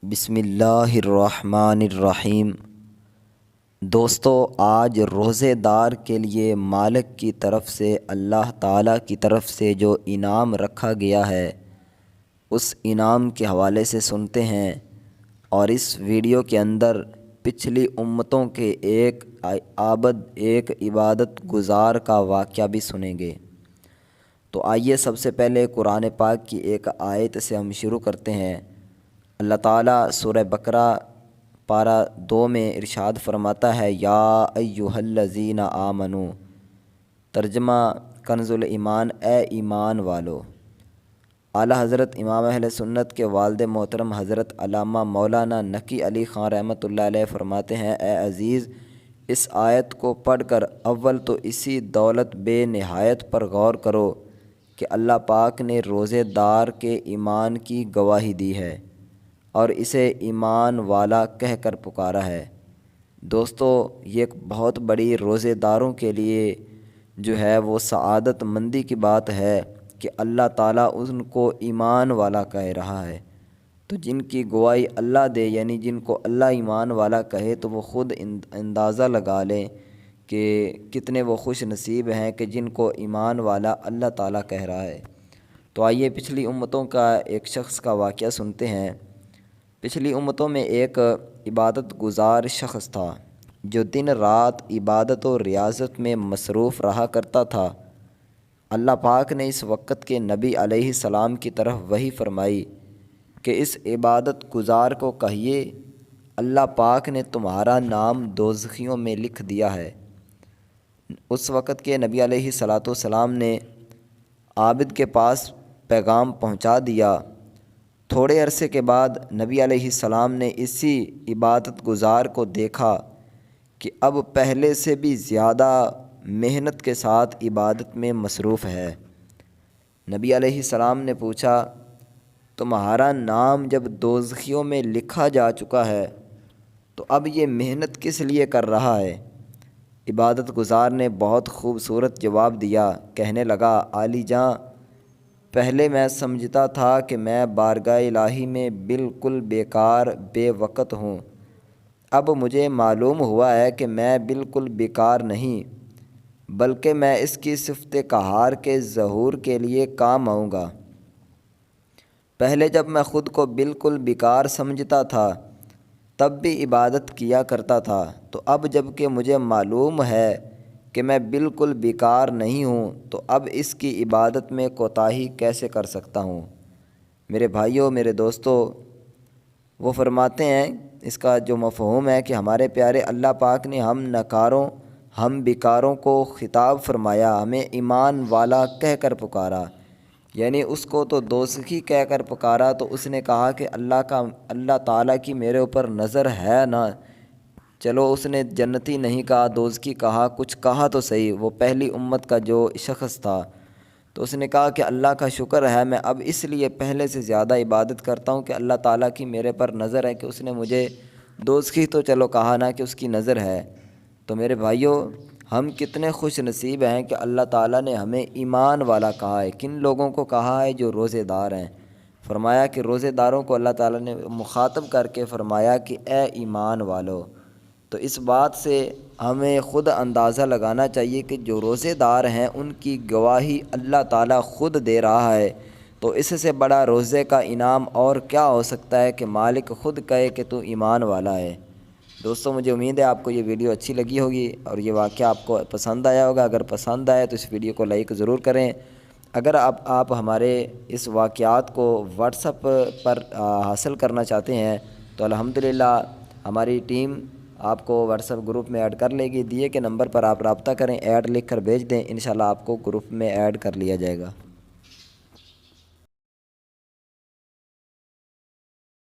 بسم اللہ الرحمن الرحیم۔ دوستو، آج روزے دار کے لیے مالک کی طرف سے اللہ تعالیٰ کی طرف سے جو انعام رکھا گیا ہے اس انعام کے حوالے سے سنتے ہیں، اور اس ویڈیو کے اندر پچھلی امتوں کے ایک عبادت گزار کا واقعہ بھی سنیں گے۔ تو آئیے سب سے پہلے قرآن پاک کی ایک آیت سے ہم شروع کرتے ہیں۔ اللہ تعالیٰ سورہ بقرہ پارہ 2 میں ارشاد فرماتا ہے، یا ایھا الذین آمنو، ترجمہ کنز الایمان، اے ایمان والو۔ اعلیٰ حضرت امام اہل سنت کے والد محترم حضرت علامہ مولانا نقی علی خان رحمۃ اللہ علیہ فرماتے ہیں، اے عزیز، اس آیت کو پڑھ کر اول تو اسی دولت بے نہایت پر غور کرو کہ اللہ پاک نے روزے دار کے ایمان کی گواہی دی ہے اور اسے ایمان والا کہہ کر پکارا ہے۔ دوستو، یہ ایک بہت بڑی روزے داروں کے لیے جو ہے وہ سعادت مندی کی بات ہے کہ اللہ تعالیٰ ان کو ایمان والا کہہ رہا ہے۔ تو جن کی گواہی اللہ دے، یعنی جن کو اللہ ایمان والا کہے، تو وہ خود اندازہ لگا لیں کہ کتنے وہ خوش نصیب ہیں کہ جن کو ایمان والا اللہ تعالیٰ کہہ رہا ہے۔ تو آئیے پچھلی امتوں کا ایک شخص کا واقعہ سنتے ہیں۔ پچھلی امتوں میں ایک عبادت گزار شخص تھا جو دن رات عبادت و ریاضت میں مصروف رہا کرتا تھا۔ اللہ پاک نے اس وقت کے نبی علیہ السلام کی طرف وحی فرمائی کہ اس عبادت گزار کو کہیے، اللہ پاک نے تمہارا نام دوزخیوں میں لکھ دیا ہے۔ اس وقت کے نبی علیہ السلام نے عابد کے پاس پیغام پہنچا دیا۔ تھوڑے عرصے کے بعد نبی علیہ السلام نے اسی عبادت گزار کو دیکھا کہ اب پہلے سے بھی زیادہ محنت کے ساتھ عبادت میں مصروف ہے۔ نبی علیہ السلام نے پوچھا، تمہارا نام جب دوزخیوں میں لکھا جا چکا ہے تو اب یہ محنت کس لیے کر رہا ہے؟ عبادت گزار نے بہت خوبصورت جواب دیا، کہنے لگا، عالی جاں، پہلے میں سمجھتا تھا کہ میں بارگاہ الہی میں بالکل بیکار بے وقت ہوں، اب مجھے معلوم ہوا ہے کہ میں بالکل بیکار نہیں، بلکہ میں اس کی صفت قہار کے ظہور کے لیے کام آؤں گا۔ پہلے جب میں خود کو بالکل بیکار سمجھتا تھا تب بھی عبادت کیا کرتا تھا، تو اب جب کہ مجھے معلوم ہے کہ میں بالکل بیکار نہیں ہوں تو اب اس کی عبادت میں کوتاہی کیسے کر سکتا ہوں؟ میرے بھائیوں، میرے دوستو، وہ فرماتے ہیں، اس کا جو مفہوم ہے کہ ہمارے پیارے اللہ پاک نے ہم نکاروں، ہم بیکاروں کو خطاب فرمایا، ہمیں ایمان والا کہہ کر پکارا، یعنی اس کو تو دوزخی کہہ کر پکارا تو اس نے کہا کہ اللہ تعالیٰ کی میرے اوپر نظر ہے نا، چلو اس نے جنتی نہیں کہا، دوزخی کہا، کچھ کہا تو صحیح۔ وہ پہلی امت کا جو شخص تھا تو اس نے کہا کہ اللہ کا شکر ہے، میں اب اس لیے پہلے سے زیادہ عبادت کرتا ہوں کہ اللہ تعالیٰ کی میرے پر نظر ہے کہ اس نے مجھے دوزخی تو چلو کہا نا کہ اس کی نظر ہے۔ تو میرے بھائیوں، ہم کتنے خوش نصیب ہیں کہ اللہ تعالیٰ نے ہمیں ایمان والا کہا ہے۔ کن لوگوں کو کہا ہے؟ جو روزے دار ہیں۔ فرمایا کہ روزے داروں کو اللہ تعالیٰ نے مخاطب کر کے فرمایا کہ اے ایمان والو۔ تو اس بات سے ہمیں خود اندازہ لگانا چاہیے کہ جو روزے دار ہیں ان کی گواہی اللہ تعالیٰ خود دے رہا ہے، تو اس سے بڑا روزے کا انعام اور کیا ہو سکتا ہے کہ مالک خود کہے کہ تو ایمان والا ہے۔ دوستو، مجھے امید ہے آپ کو یہ ویڈیو اچھی لگی ہوگی اور یہ واقعہ آپ کو پسند آیا ہوگا۔ اگر پسند آئے تو اس ویڈیو کو لائک ضرور کریں۔ اگر آپ ہمارے اس واقعات کو واٹس ایپ پر حاصل کرنا چاہتے ہیں تو الحمدللہ ہماری ٹیم آپ کو واٹس ایپ گروپ میں ایڈ کر لے گی۔ دیے کے نمبر پر آپ رابطہ کریں، ایڈ لکھ کر بھیج دیں، انشاءاللہ آپ کو گروپ میں ایڈ کر لیا جائے گا۔